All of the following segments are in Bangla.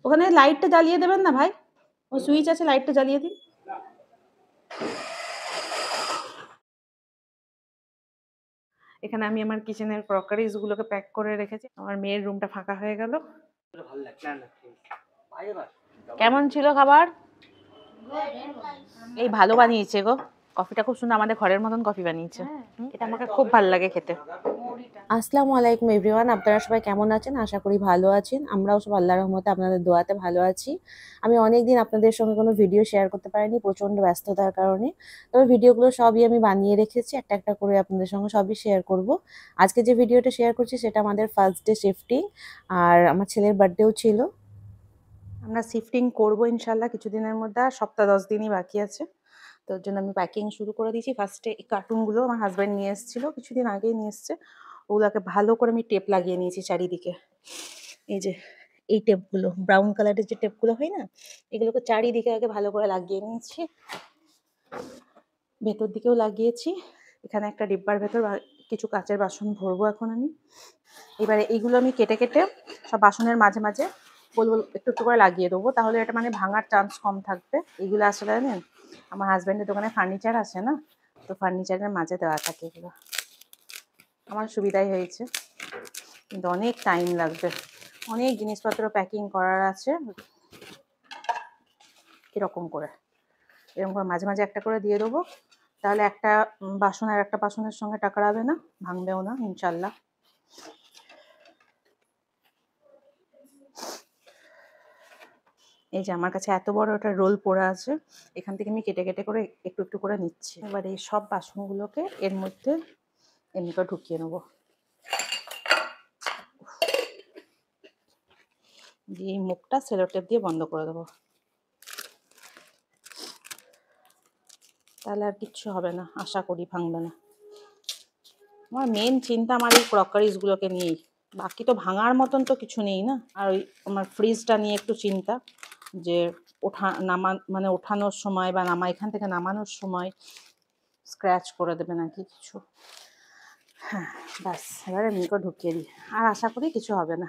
ওখানে লাইটটা জ্বালিয়ে দেবেন না ভাই, ওই সুইচ আছে, লাইটটা জ্বালিয়ে দিন। এখানে আমি আমার কিচেনের ক্রকারিজ গুলোকে প্যাক করে রেখেছি। আমার মেয়ের রুমটা ফাঁকা হয়ে গেল। কেমন ছিল খাবার? এই ভালো বানিয়েছে গো, কফিটা খুব সুন্দর, আমাদের ঘরের মতন কফি বানিয়েছে। এটা আমাকে খুব ভালো লাগে খেতে। আসসালামু আলাইকুম এভরিওয়ান, আপনারা সবাই কেমন আছেন? আশা করি ভালো আছেন। আমরাও সব আল্লাহর রহমতে আপনাদের দোয়াতে ভালো আছি। আমি অনেকদিন আপনাদের সঙ্গে কোনো ভিডিও শেয়ার করতে পারিনি প্রচণ্ড ব্যস্ততার কারণে। তবে ভিডিওগুলো সবই আমি বানিয়ে রেখেছি, একটা একটা করে আপনাদের সঙ্গে সবই শেয়ার করব। আজকে যে ভিডিওটা শেয়ার করছি সেটা আমাদের ফার্স্ট ডে শিফটিং, আর আমার ছেলের বার্থডেও ছিল। আমরা শিফটিং করবো ইনশাল্লাহ কিছুদিনের মধ্যে, আর সপ্তাহ 10 দিনই বাকি আছে। তো ওর জন্য আমি প্যাকিং শুরু করে দিয়েছি। ফার্স্টে এই কার্টুনগুলো আমার হাজব্যান্ড নিয়ে এসেছিলো, কিছুদিন আগেই নিয়ে এসছে। ওগুলোকে ভালো করে আমি টেপ লাগিয়ে নিয়েছি চারিদিকে। এই যে এই টেপগুলো, ব্রাউন কালারের যে টেপগুলো হয় না, এগুলোকে চারিদিকে আগে ভালো করে লাগিয়ে নিয়েছি, ভেতর দিকেও লাগিয়েছি। এখানে একটা ডিব্বার ভেতর কিছু কাচের বাসন ভরবো এখন আমি। এবারে এইগুলো আমি কেটে কেটে সব বাসনের মাঝে মাঝে গোল গোল একটু একটু করে লাগিয়ে দেবো, তাহলে এটা মানে ভাঙার চান্স কম থাকবে। এইগুলো আসলে জানেন আমার হাজব্যান্ডের দোকানে ফার্নিচার আছে না, তো ফার্নিচারের মাঝে দেওয়া থাকে এগুলো। আমার সুবিধাই হয়েছে, কিন্তু অনেক টাইম লাগবে, অনেক জিনিসপত্র প্যাকিং করার আছে। এরকম করে মাঝে মাঝে একটা করে দিয়ে দেবো, তাহলে একটা বাসন আর একটা বাসনের সঙ্গে টাকরাবে না, ভাঙবেও না ইনশাল্লাহ। এই যে আমার কাছে এত বড় একটা রোল পড়ে আছে, এখান থেকে আমি কেটে কেটে করে একটু একটু করে নিচ্ছি। এবার এই সব বাসনগুলোকে এর মধ্যে এমনি করে ঢুকিয়ে নেবো, দিয়ে এই মুখটা সেলোটেপ দিয়ে বন্ধ করে দেবো, তাহলে আর কিচ্ছু হবে না, আশা করি ভাঙবে না। আমার মেন চিন্তা আমার এই ক্রকারিজগুলোকে নিয়েই, বাকি তো ভাঙার মতন তো কিছু নেই না। আর ওই আমার ফ্রিজটা নিয়ে একটু চিন্তা, যে মানে ওঠানোর সময় বা এখান থেকে নামানোর সময় স্ক্র্যাচ করে দেবে নাকি কিছু। হ্যাঁ ব্যাস, এবারে এমনি করে ঢুকিয়ে দিই, আর আশা করি কিছু হবে না,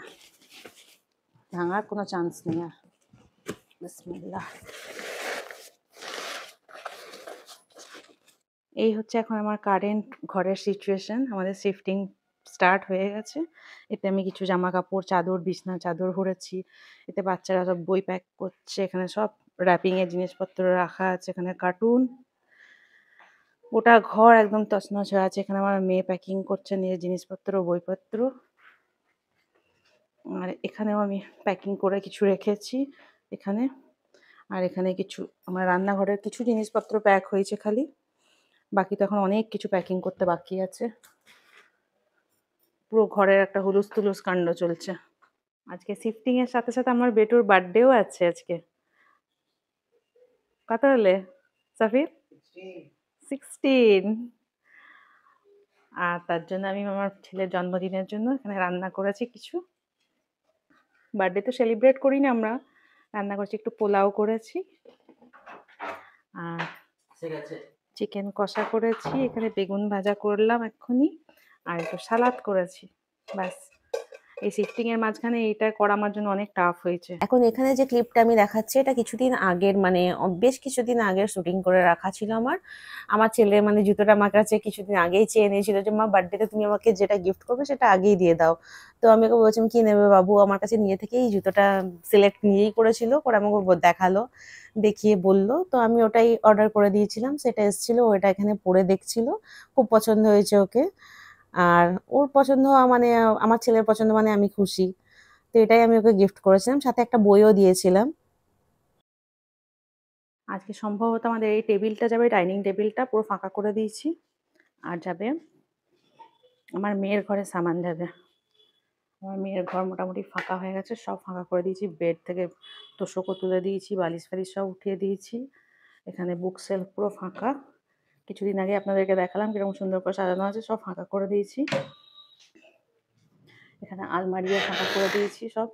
ভাঙার কোনো চান্স নেই আর। বিসমিল্লাহ। এই হচ্ছে এখন আমার কারেন্ট ঘরের সিচুয়েশন। আমাদের শিফটিং স্টার্ট হয়ে গেছে। এতে আমি কিছু জামা কাপড়, চাদর, বিছনা চাদর ভরেছি। এতে বাচ্চারা সব বই প্যাক করছে, এখানে সব র্যাপিংয়ের জিনিসপত্র রাখা আছে, এখানে কার্টুন। ওটা ঘর একদম তছনছ হয়ে আছে। এখানে আমার মেয়ে প্যাকিং করছে নিজের জিনিসপত্র, বইপত্র। আর এখানেও আমি প্যাকিং করে কিছু রেখেছি এখানে। আর এখানে কিছু আমার রান্নাঘরের কিছু জিনিসপত্র প্যাক হয়েছে খালি, বাকি তো এখন অনেক কিছু প্যাকিং করতে বাকি আছে। পুরো ঘরের একটা হুলুস তুলুস কাণ্ড চলছে। আজকে শিফটিং এর সাথে সাথে আমার বেটুর বার্থডেও আছে আজকে। কত হলে সাফির? 16। আর তার জন্য আমি আমার ছেলের জন্মদিনের জন্য এখানে রান্না করেছি কিছু। বার্থডে তো সেলিব্রেট করি না আমরা, রান্না করেছি একটু পোলাও করেছি, আর চিকেন কষা করেছি, এখানে বেগুন ভাজা করলাম এক্ষুনি, আর একটু সালাদ করেছি। ব্যাস, এই শিফটিং এর মাঝখানে এইটা করা আমার জন্য অনেক টাফ হয়েছে। এখন এখানে যে ক্লিপটা আমি দেখাচ্ছি এটা কিছুদিন আগের, মানে বেশ কিছুদিন আগের শুটিং করে রাখা ছিল আমার। আমার ছেলে মানে জুতোটা আমার কাছে কিছুদিন আগেই চেয়ে নিয়েছিল যে মা বার্থডেতে তুমি আমাকে যেটা গিফট করবে সেটা আগেই দিয়ে দাও। তো আমি ওকে বলছিলাম কি নেবে বাবু, আমার কাছে নিয়ে থেকে এই জুতোটা সিলেক্ট নিয়েই করেছিল, করে আমাকে দেখালো, দেখিয়ে বললো, তো আমি ওটাই অর্ডার করে দিয়েছিলাম। সেটা এসেছিল, ওটা এখানে পরে দেখছিল, খুব পছন্দ হয়েছে ওকে। আর ওর পছন্দ মানে আমার ছেলের পছন্দ মানে আমি খুশি। তো এটাই আমি ওকে গিফট করেছিলাম, সাথে একটা বইও দিয়েছিলাম। আজকে সম্ভবত আমাদের এই টেবিলটা যাবে, ডাইনিং টেবিলটা পুরো ফাঁকা করে দিয়েছি, আর যাবে আমার মেয়ের ঘরে সামান যাবে। আমার মেয়ের ঘর মোটামুটি ফাঁকা হয়ে গেছে, সব ফাঁকা করে দিয়েছি, বেড থেকে তোষকও তুলে দিয়েছি, বালিশ ফালিশ সব উঠিয়ে দিয়েছি। এখানে বুক সেলফ পুরো ফাঁকা, কিছুদিন আগে আপনাদেরকে দেখালাম কিরকম সুন্দর করে সাজানো আছে, সব ফাঁকা করে দিয়েছি। এখানে আলমারিও ফাঁকা করে দিয়েছি, সব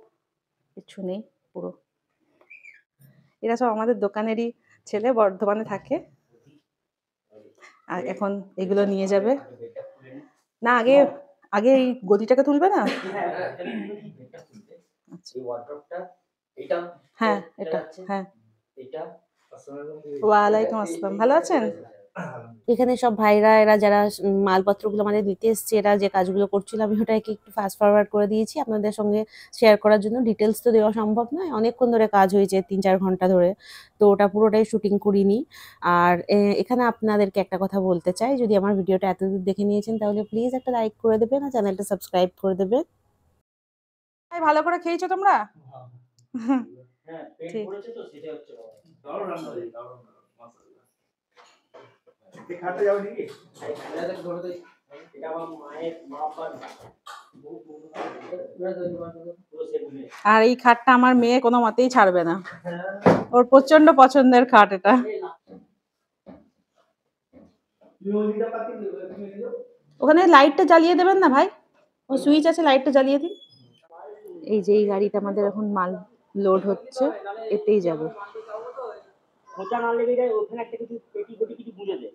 কিছু নেই পুরো। এরা সব আমাদের দোকানেরই ছেলে, বর্ধমানে থাকে, আর এখন এগুলো নিয়ে যাবে। না আগে আগে এই গদিটাকে তুলবে না? আচ্ছা এই ওয়ার্ড্রপটা এটা হ্যাঁ এটা এটা যাচ্ছে হ্যাঁ। এটা ওয়ালাইকুম আসসালাম, ভালো আছেন? এখানে সব ভাইরা এরা যারা মালপত্রগুলো আমাদের দিতে এসছে, এরা যে কাজগুলো করছিল আমি ওটাকে একটু ফাস্ট ফরওয়ার্ড করে দিয়েছি আপনাদের সঙ্গে শেয়ার করার জন্য। ডিটেলস তো দেওয়া সম্ভব নয়, অনেকক্ষণ ধরে কাজ হয়েছে 3-4 ঘন্টা ধরে, তো ওটা পুরোটাই শুটিং করিনি। আর এখানে আপনাদেরকে একটা কথা বলতে চাই, যদি আমার ভিডিওটা এতদূর দেখে নিয়েছেন তাহলে প্লিজ একটা লাইক করে দেবেন আর চ্যানেলটা সাবস্ক্রাইব করে দেবেন। ভাই ভালো করে খেয়েছো তোমরা? হ্যাঁ পেট ঠিক। ভরেছে তো সেটা হচ্ছে কথা। দারুণ রান্না হয়েছে, দারুণ মাশাআল্লাহ। এই খাটে যাবে নাকি? এটা দেখ ধরে দেখ এটা আমার মায়ের মা বাবার বহুত পুরো সেট নিয়ে আর এই খাটটা আমার মেয়ে কোনো মতেই ছাড়বে না, ওর প্রচন্ড পছন্দের খাট এটা। তুমি ওদিকটা পাতি দিও, তুমি দিও। ওখানে লাইটটা জ্বালিয়ে দেবেন না ভাই, ওই সুইচ আছে, লাইটটা জ্বালিয়ে দিন। এই যে এই গাড়িটা আমাদের এখন মাল লোড হচ্ছে, এতেই যাবে। খোঁচা না লেগে যায় ওখানে একটা কিছু পেটি পেটি কিছু বুঝে দে।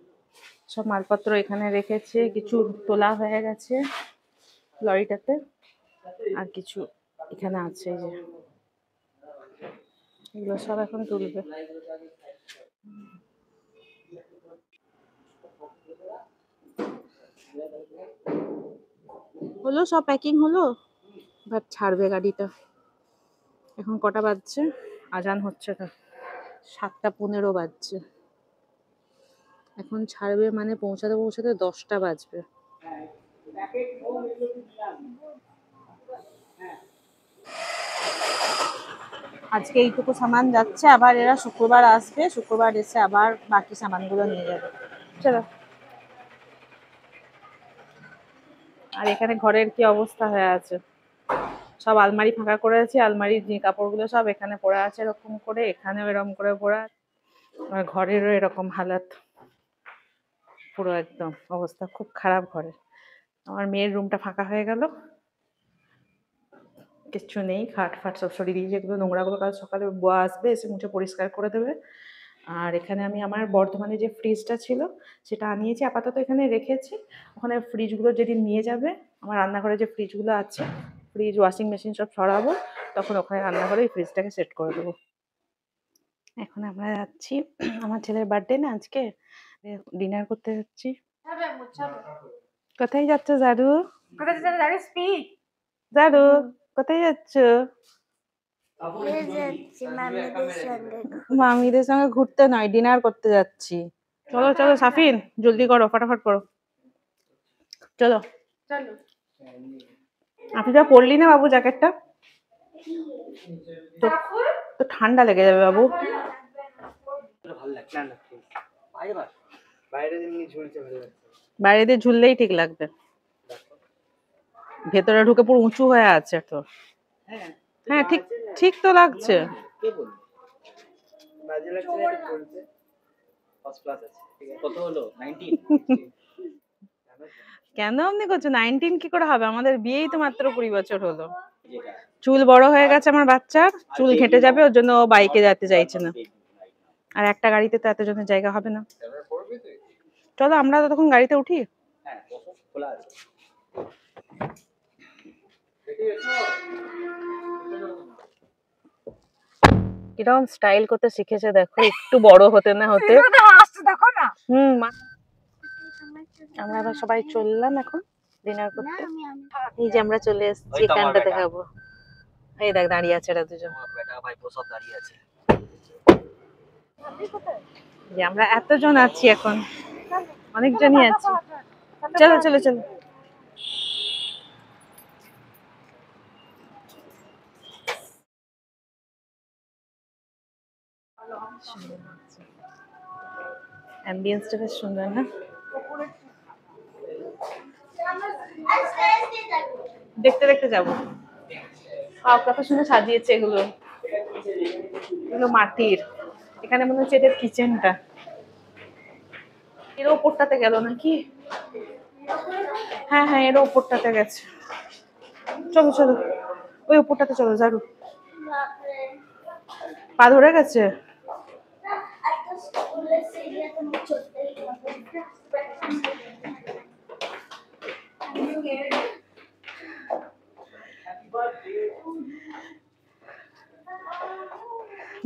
সব মালপত্র এখানে রেখেছে, কিছু তোলা হয়ে গেছে লরিটাতে, আর কিছু এখানে আছে। এই যে এগুলো সব এখন তুলবে। হলো সব প্যাকিং হলো, এবার ছাড়বে গাড়িটা। এখন কটা বাজছে? আজান হচ্ছে না, 7:15 বাজছে। এখন ছাড়বে মানে পৌঁছাতে পৌঁছাতে 10টা বাজবে। আজকে এইটুকু সামান যাচ্ছে, আবার এরা শুক্রবার আসবে, শুক্রবার এসে আবার বাকি সামানগুলো নিয়ে যাবে। চলো। আর এখানে ঘরের কি অবস্থা হয়ে আছে, সব আলমারি ফাঁকা করে আছে, আলমারির যে কাপড়গুলো সব এখানে পড়ে আছে এরকম করে, এখানেও এরকম করে পড়ে আছে, আর ঘরেরও এরকম হালাত, পুরো একদম অবস্থা খুব খারাপ ঘরের। আমার মেয়ের রুমটা ফাঁকা হয়ে গেল, কিচ্ছু নেই, খাট ফাট সব সরিয়ে দিয়েছে, এগুলো নোংরাগুলো কাল সকালে বুয়া আসবে, এসে মুছে পরিষ্কার করে দেবে। আর এখানে আমি আমার বর্ধমানে যে ফ্রিজটা ছিল সেটা আনিয়েছি, আপাতত এখানে রেখেছি। ওখানে ফ্রিজগুলো যেদিন নিয়ে যাবে, আমার রান্নাঘরে যে ফ্রিজগুলো আছে, ফ্রিজ ওয়াশিং মেশিন সব সরাবো, তখন ওখানে রান্নাঘরে এই ফ্রিজটাকে সেট করে দেবো। এখন আমরা যাচ্ছি, আমার ছেলের বার্থডে না আজকে, ডিনার করতে যাচ্ছি। কোথায় যাচ্ছ জারু? জারু কোথায় যাচ্ছ? মামিদের সঙ্গে ঘুরতে নয়, ডিনার করতে যাচ্ছি। চলো চলো সাফিন, জলদি করো, ফটাফট করো, চলো। আপনি যা পরলি না বাবু জ্যাকেটটা, তো ঠান্ডা লেগে যাবে বাবু। ভালো লাগছে না বাইরে বাস বাইরে এমনি ঝুলছে ভালো লাগছে। বাইরে দিয়ে ঝুললেই ঠিক লাগবে, ভেতরে ঢুকে পুরো উঁচু হয়ে আছে তো। হ্যাঁ হ্যাঁ ঠিক, ঠিক তো লাগছে। কে বলল বাজে লাগছে না? এটা বলছে ফার্স্ট ক্লাস আছে। কত হলো 19? কেন আপনি করছো? 19 কি করে হবে, আমাদের বিয়েই তো মাত্র 20 বছর হলো। চুল বড় হয়ে গেছে আমার বাচ্চার, চুল ঘেটে যাবে, ওর জন্য ও বাইকে যেতে চাইছে না। আর একটা গাড়িতে তো এতজনের জায়গা হবে না। চলো আমরা ততক্ষণ গাড়িতে উঠি। হ্যাঁ খোলা আছে। কিরকম স্টাইল করতে শিখেছে দেখো, একটু বড় হতে না হতে। আমরা আবার সবাই চললাম এখন ডিনার করতে। এই যে আমরা চলে এসেছি, এখানটা দেখাবো। এই দেখ দাঁড়িয়ে আছে এরা দুজন, বেটা ভাই সব দাঁড়িয়ে আছে। যে আমরা এতজন আছি এখন, অনেকজনই আছি। চলো চলো চলো। অ্যাম্বিয়েন্সটা বেশ সুন্দর না? দেখতে দেখতে যাবো। কত সুন্দর সাজিয়েছে এগুলো, এগুলো মাটির। এখানে মনে হচ্ছে এদের কিচেনটা, এর ওপরটাতে গেল নাকি? হ্যাঁ হ্যাঁ এর ওপরটাতে গেছে। চলো চলো ওই ওপরটাতে চলো, জারু পা ধরে গেছে।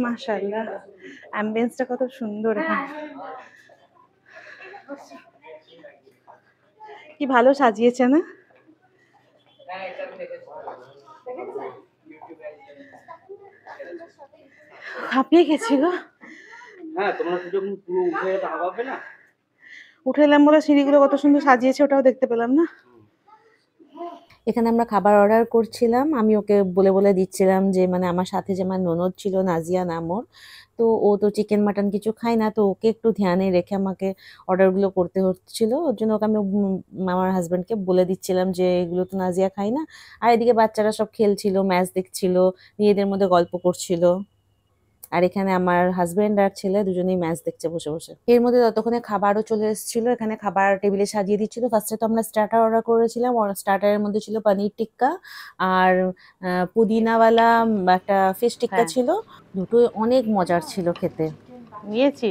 মাশাআল্লাহ, অ্যাম্বিয়েন্সটা কত সুন্দর এখানে। কি ভালো সাজিয়েছে না? হাঁপিয়ে গেছি গো। হ্যাঁ, তোমরা তো যখন পুরো উঠে যেতে হাঁপাবে না। উঠে এলাম বলে সিঁড়িগুলো কত সুন্দর সাজিয়েছে ওটাও দেখতে পেলাম না। এখানে আমরা খাবার অর্ডার করছিলাম। আমি ওকে বলে বলে দিচ্ছিলাম যে মানে আমার সাথে যে আমার ননদ ছিল, নাজিয়া নাম ওর। তো ও তো চিকেন মাটন কিছু খায় না, তো ওকে একটু ধ্যানে রেখে আমাকে অর্ডারগুলো করতে হচ্ছিল। ওর জন্য ওকে আমি আমার হাজবেন্ডকে বলে দিচ্ছিলাম যে এগুলো তো নাজিয়া খায় না। আর এদিকে বাচ্চারা সব খেলছিল, ম্যাচ দেখছিল, নিজেদের মধ্যে গল্প করছিল। আর এখানে আমার হাজবেন্ড আর ছেলে দুজনেই ম্যাচ দেখছে বসে বসে। এর মধ্যে ততক্ষণে খাবারও চলে এসেছিল, এখানে খাবার টেবিলে সাজিয়ে দিচ্ছিল। ফার্স্টে তো আমরা স্টার্টার অর্ডার করেছিলাম, স্টার্টারের মধ্যে ছিল পনির টিক্কা আর পুদিনাওয়ালা একটা ফিশ টিক্কা হ্যাঁ। ছিল। দুটোই অনেক মজার ছিল খেতে। নিয়েছি।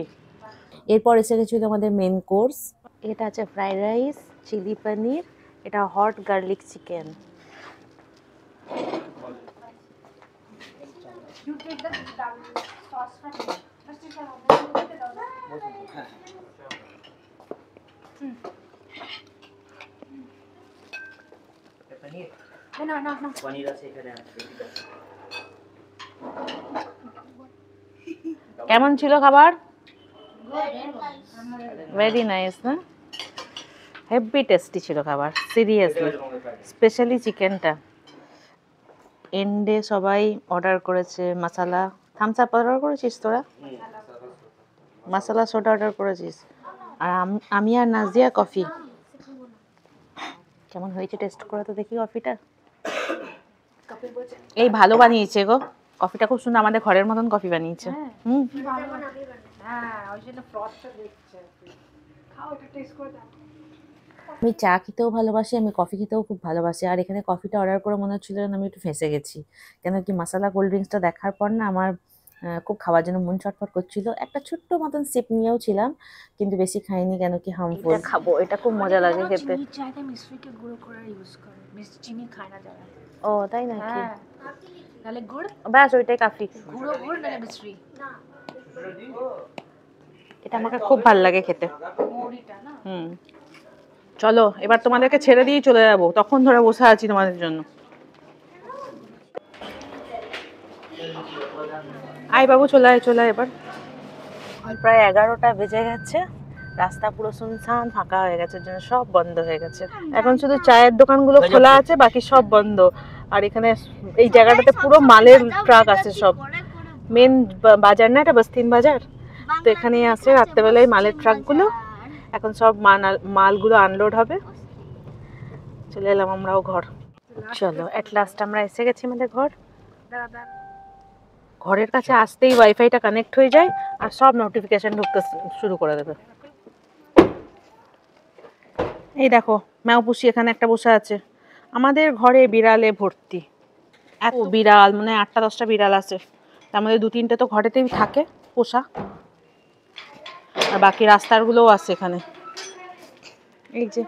এরপর এসে গেছিল আমাদের মেন কোর্স। এটা আছে ফ্রাইড রাইস, চিলি পনির, এটা হট গার্লিক চিকেন। পনির পনির আছে এখানে আছে, ঠিক আছে। কেমন ছিল খাবার? ভেরি নাইস না? হেভি টেস্টি ছিল খাবার, সিরিয়াসলি, স্পেশালি চিকেনটা। এন্ডে সবাই অর্ডার করেছে মশালা। থামস আপ অর্ডার করেছিস তোরা? মশালা সোডা অর্ডার করেছিস। আর আমি আর নাজিয়া কফি। কেমন হয়েছে টেস্ট করে তো দেখি কফিটা। এই ভালো বানিয়েছে গো কফিটা, খুব সুন্দর, আমাদের ঘরের মতন কফি বানিয়েছে। হুম। আমি চা খেতেও ভালোবাসি, আমি কফি খেতেও খুব ভালোবাসি। আর এখানে কফিটা অর্ডার করে মনে হচ্ছিল যেন আমি একটু ফেঁসে গেছি, কেন কি মশালা কোল্ড ড্রিঙ্কসটা দেখার পর না আমার খুব খাওয়ার জন্য মন চটপট করছিল। একটা ছোট্ট মতন সিপ নিয়েও ছিলাম, কিন্তু বেশি খাইনি, কেন কি হার্মফুল। খাবো, এটা খুব মজা লাগে খেতে। চিনি চাইতে মিশ্রিকে গুঁড়ো করে ইউজ করে, চিনি খায় না যারা। ও তাই নাকি? হ্যাঁ, নাহলে গুড়, ব্যাস ওইটাই কাফি। গুঁড়ো গুড় নাহলে মিশ্রি। এটা আমাকে খুব ভাল লাগে খেতে। মৌরিটা না, হুম। চলো এবার তোমাদেরকে ছেড়ে দিয়ে চলে যাবো, তখন ধরে বসে আছি তোমাদের জন্য। আয় বাবু, চলে আয় চলে আয় এবার। প্রায় 11টা বেজে গেছে, রাস্তা পুরো শুনশান ফাঁকা হয়ে গেছে, ওর জন্য সব বন্ধ হয়ে গেছে। এখন শুধু চায়ের দোকানগুলো খোলা আছে, বাকি সব বন্ধ। আর এখানে এই জায়গাটাতে পুরো মালের ট্রাক আছে সব। মেন বাজার না এটা, বস্তিন বাজার। তো এখানে আসে রাত্রেবেলায় মালের ট্রাকগুলো, এখন সব মালগুলো আনলোড হবে। চলে এলাম আমরাও ঘর। চলো এট লাস্ট আমরা এসে গেছি আমাদের ঘর। ঘরের কাছে আসতেই ওয়াইফাইটা কানেক্ট হয়ে যায় আর সব নোটিফিকেশন ঢুকতে শুরু করে দেবে। এই দেখো ম্যাও পুষি এখানে একটা বসে আছে। আমাদের ঘরে বিড়ালে ভর্তি, এত বিড়াল, মানে 8টা-10টা বিড়াল আছে। তার মধ্যে 2-3টে তো ঘরেতেই থাকে পোষা, আর বাকি রাস্তারগুলোও আছে এখানে। এই যে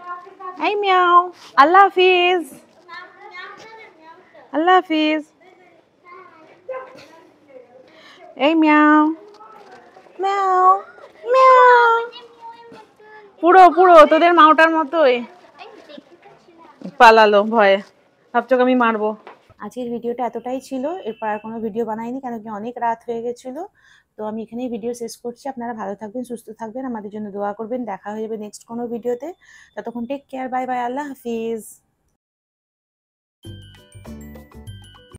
এই মিয়াও, আল্লাহ হাফিজ, আল্লাহ হাফিজ। এই মিয়াও মিয়াও মিয়াও, পুরো পুরো তোদের মাওটার মতোই পালালো ভয়ে, ভাবছো আমি মারবো। আজকের ভিডিওটা এতটাই ছিল, এরপর আর কোনো ভিডিও বানাইনি, কেন কি অনেক রাত হয়ে গেছিলো। তো আমি এখানেই ভিডিও শেষ করছি। আপনারা ভালো থাকবেন, সুস্থ থাকবেন, আমাদের জন্য দোয়া করবেন। দেখা হয়ে যাবে নেক্সট কোনো ভিডিওতে। ততক্ষণ টেক কেয়ার, বাই বাই, আল্লাহ হাফিজ।